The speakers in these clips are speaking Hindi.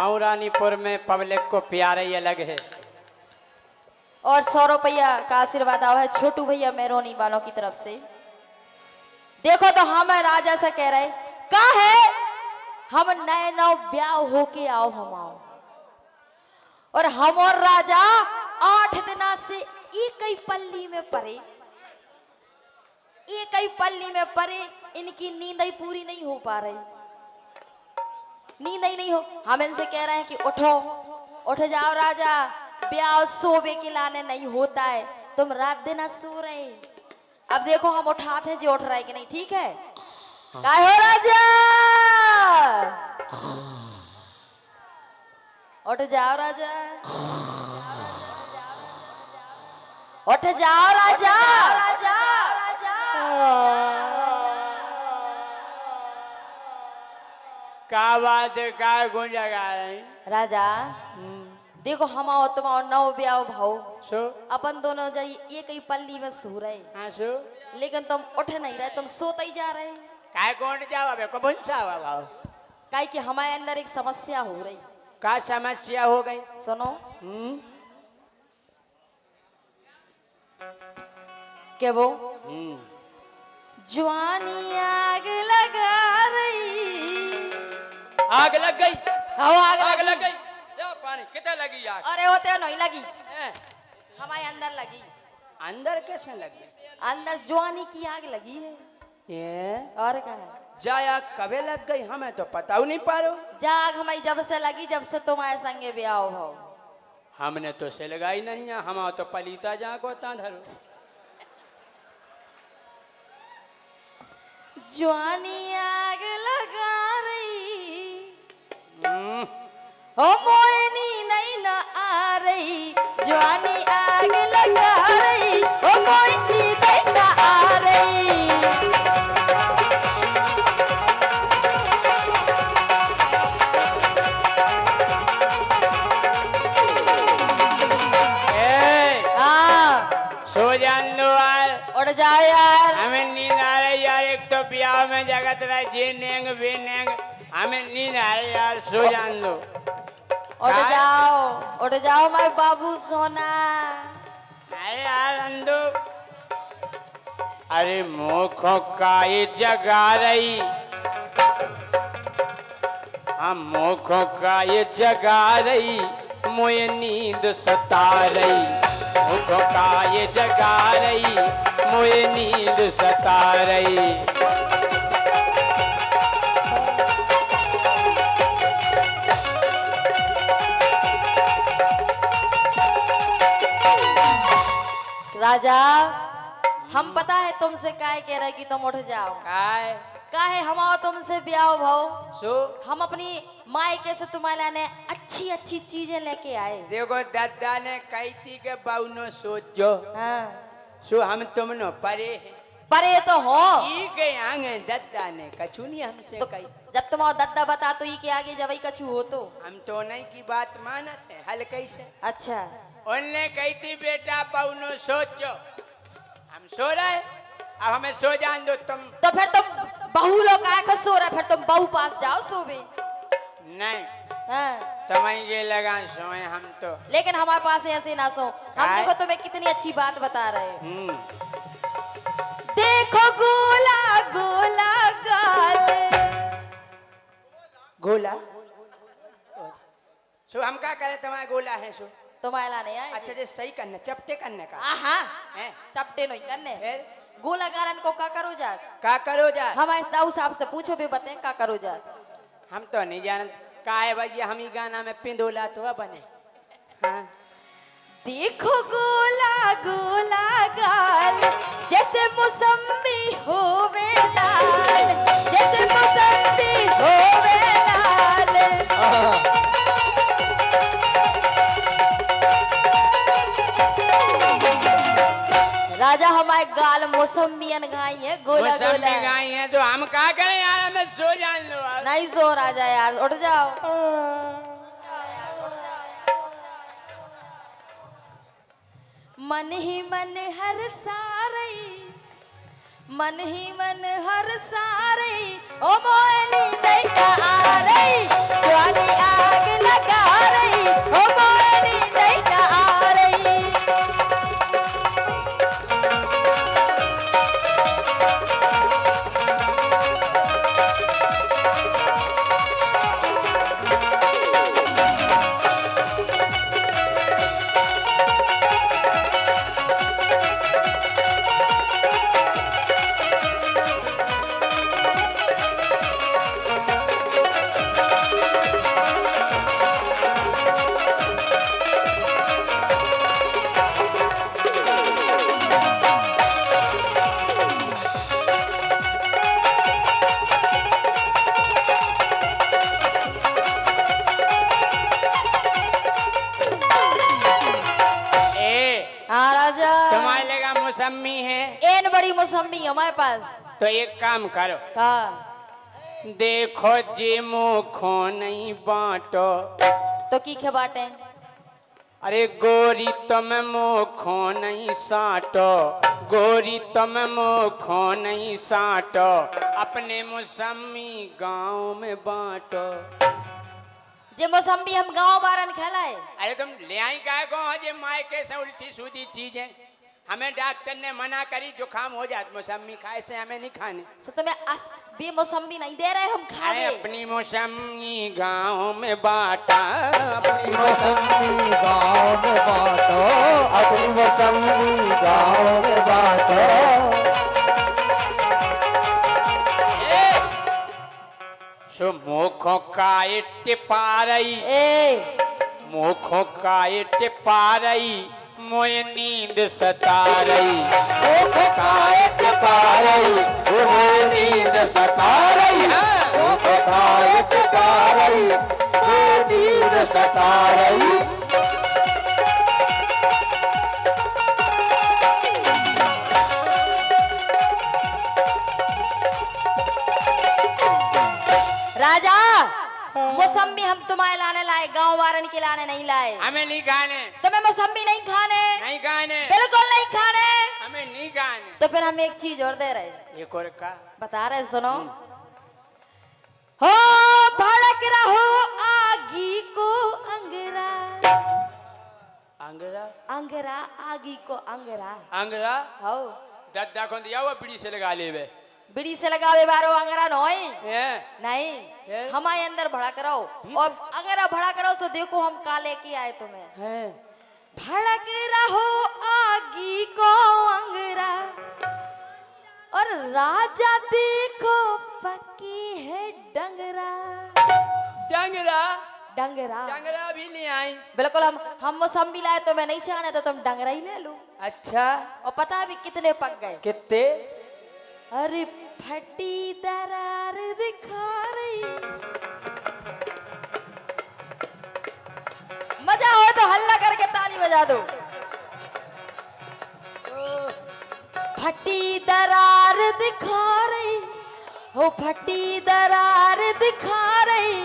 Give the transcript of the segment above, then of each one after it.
मऊरानीपुर में पब्लिक को प्यार ही अलग है। और 100 रुपया का आशीर्वाद आवा है छोटू भैया मेहरोनी वालों की तरफ से। देखो तो हम राजा से कह रहे का है हम नए नौ ब्याह होके आओ हम आओ और हम और राजा 8 दिना से एक ही पल्ली में पड़े, एक ही पल्ली में पड़े। इनकी नींद ही पूरी नहीं हो पा रही, नींद ही नहीं हो। हम इनसे कह रहे हैं कि उठो उठ जाओ राजा, ब्याह सोवे के लाने नहीं होता है, तुम रात दिन सो रहे। अब देखो हम उठाते हैं जो उठ रहा है कि नहीं। ठीक है क्या हो राजा, उठ जाओ राजा, उठ जाओ राजा, राजा का बात है, का गुंजा गा रहे राजा। देखो हम आओ तुम आओ नौ ब्याह भाव सो अपन दोनों जाइए एक ही पल्ली में सो रहे, हाँ सो लेकिन तुम उठ नहीं रहे, तुम सोते ही जा रहे। काय कौन जाओ अबे कौन सा हुआ भाव? काहे कि हमारे अंदर एक समस्या हो रही। का समस्या हो गई? सुनो क्या वो जवानी आग लगा रही। आग लग गई? आग लग गई। पानी कितने लगी आग? अरे होते नहीं लगी, हमारे अंदर लगी। अंदर कैसे लग गई? अंदर जवानी की आग लगी है। ये और क्या है? जाया कबे लग गई हमें तो पता ही नहीं पा रहा। जाग हमारी जब से लगी जब से तुम्हारे संगे ब्याह हो। हमने तो से लगाई नहीं, हम तो पलीता जागो ता धरो। जवानी आग लगा रही ओ मोइनी नहीं न आ रही, जवानी आग लगा रही ओ मोइनी नहीं न आ रही। सो जान लो यार, उठ जाओ यार, हमें नींद आ रही यार। एक तो ब्याह में जगत रहा जे नेंग बे नेंग, हमें नींद आ रही यार। सो जान लो, उठ जाओ मेरे बाबू सोना। अरे यार अंदो, अरे मोखों का ये जगा रही, हम मोखों का ये जगा रही, मोये नींद सता रही। मोखों का ये जगा रही, मोये नींद सता रही। राजा हम पता है तुमसे काहे कह रहे कि तुम उठ जाओ। काहे हम आओ तुमसे ब्याह भाव सो हम अपनी मायके से तुम्हारे लाने अच्छी अच्छी चीजें लेके आए। देखो दादा ने कही थी के बाउनो सोचो। हाँ। सो हम तुम नो परे परे तो हो आगे दादा ने कछु नहीं हमसे तो कही। जब तुम और दद्दा बता तो ये के आगे जब कछु हो तो हम तो नहीं की बात माना थे हल्के से। अच्छा उनने कही थी बेटा बाउनो सोचो, हम सो रहे, अब हमें सो जान दो तुम। तो फिर तुम बहू लोग आए सो रहे, फिर तुम बहू पास जाओ सोवे। नहीं हाँ। तुम्हें ये लगा सोए हम तो, लेकिन हमारे पास ऐसे ना सो। हम देखो तुम्हें कितनी अच्छी बात बता रहे। देखो गोला गोला गाल, गोला सो हम क्या करे तुम्हारे गोला है सो तुम्हारे लाने आए। अच्छा जे सही करने चपटे करने का हाँ चपटे नहीं करने। गोला गालन को का करो जा, का करो जा। हमारे दाऊ साहब से पूछो भी बताए का करो जा। हम तो नहीं जान का है भैया, हम ही गाना में पिंदोला तो बने। हाँ। देखो गोला गोला गाल जैसे मौसमी होवे लाल, जैसे मौसमी होवे लाल। राजा हमारे गाल मौसमियन गाई है, गोला गोला गाई है तो हम क्या करें यार, हमें सो जान लो यार। नहीं सो राजा यार, उठ जाओ। मन ही मन हर सारे, मन ही मन हर सारे ओ मोयनी नहीं आ रही, जवानी आग लग मौसमी है? एन बड़ी मौसमी हमारे पास। तो एक काम करो, का देखो जे मुखो नहीं बांटो। तो की खे बाटे? अरे गोरी तुम मुखो नहीं साटो, गोरी तुम मुखो नहीं साटो, अपने मौसमी गांव में बांटो। जे मौसमी हम गांव बारन खिलाए। अरे तुम ले आई काय को जे मायके से उल्टी सूदी चीजें, हमें डॉक्टर ने मना करी जुकाम हो जात मौसमी खाए से, हमें नहीं खाने। सो तुम्हें बे मौसमी नहीं दे रहे हम खा अरे ले। अपनी मौसमी गांव में बांटा, अपनी मौसमी गाँव में बाँटो, अपनी मौसमी गाँव में बाँटो। सो मुखो काय टिपारई, ए मुखो काय टिपारई, मोए नींद सतारई। मुखो काय टिपारई, मोए नींद सतारई। मुखो काय टिपारई, मोए नींद सतारई। राजा मौसमी हम तुम्हारे लाने लाए, गांव वारन के लाने नहीं लाए। हमें नहीं खाने, तुम्हें मौसमी नहीं खाने, नहीं खाने, बिल्कुल नहीं खाने। हमें नहीं खाने। तो फिर हम एक चीज और दे रहे, एक और का बता रहे, सुनो। हो भड़क रहो आगी को अंगरा, अंगरा, अंगरा आगी को अंगरा। अंगरा हो दद्दा को दिया हुआ बीड़ी से लगा ले बे। बीड़ी से लगावे बारो अंगरा नहीं, ये नहीं हमारे अंदर भड़क रहो। और अंगरा भड़क रहो सो देखो हम का लेके आए तुम्हें। है भड़क रहो आगी को अंगरा, और राजा देखो पक्की है डंगरा। डंगरा, डंगरा डंगरा भी नहीं आई। बिल्कुल हम मौसमी लाए तो मैं नहीं चाहने, तो तुम डंगरा ही ले लो। अच्छा और पता भी कितने पक गए? कितने? अरे फटी दरार दिखा रही। मजा हो तो हल्ला करके ताली बजा दो। फटी दरार दिखा रही हो, फटी दरार दिखा रही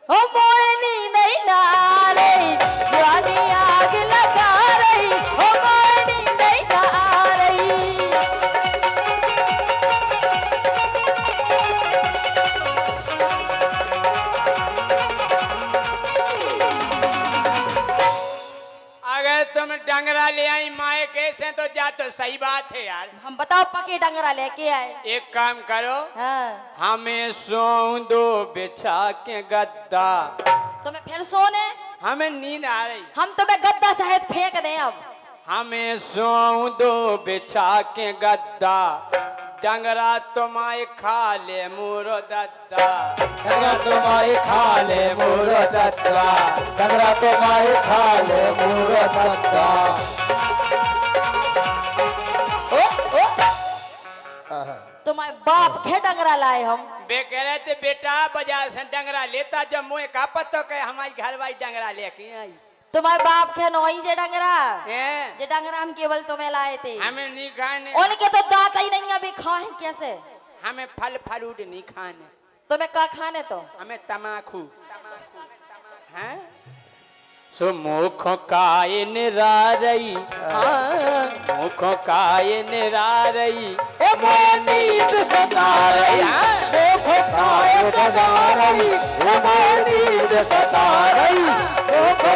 हो, मोरनी नहीं ना रही, जवानी आग लगा रही हो, मोरनी नहीं ना रही। अगर तुम डंगरा ले आई माए कैसे तो जा, तो सही बात है यार। हम बताओ पके डंगरा लेके आए। एक काम करो, हाँ हमें सो दो बिछा के गद्दा। तुम्हें फिर सोने? हमें नींद आ रही। हम तुम्हें गद्दा शायद फेंक दें अब। हमें सो दो बिछा के गद्दा, डंगरा तुम्हारे खा ले मुरो दद्दा। डंगरा तुम्हारे खा ले मुरो दद्दा, डंगरा तुम्हारे खा ले मुरो दद्दा। तुम्हारे बाप के डंगरा लाए हम। बे कह रहे थे बेटा बाजार से डंगरा लेता, जब मुझे का पता कहे हमारी घर वाली डंगरा लेके आई। तुम्हारे बाप के नोई जे डंगरा, हैं? जे डंगरा हम केवल तुम्हें लाए थे। हमें नहीं खाने, उनके तो दांत ही नहीं, अभी खाए कैसे? हमें फल फरूट नहीं खाने। तुम्हें का खाने? तो हमें तमाकू हैं। सो मुखो काय निरारई, मुखो काय निरारई, मोए नींद सतारई। मुखो काय जगारई, मोए नींद सतारई। मुखो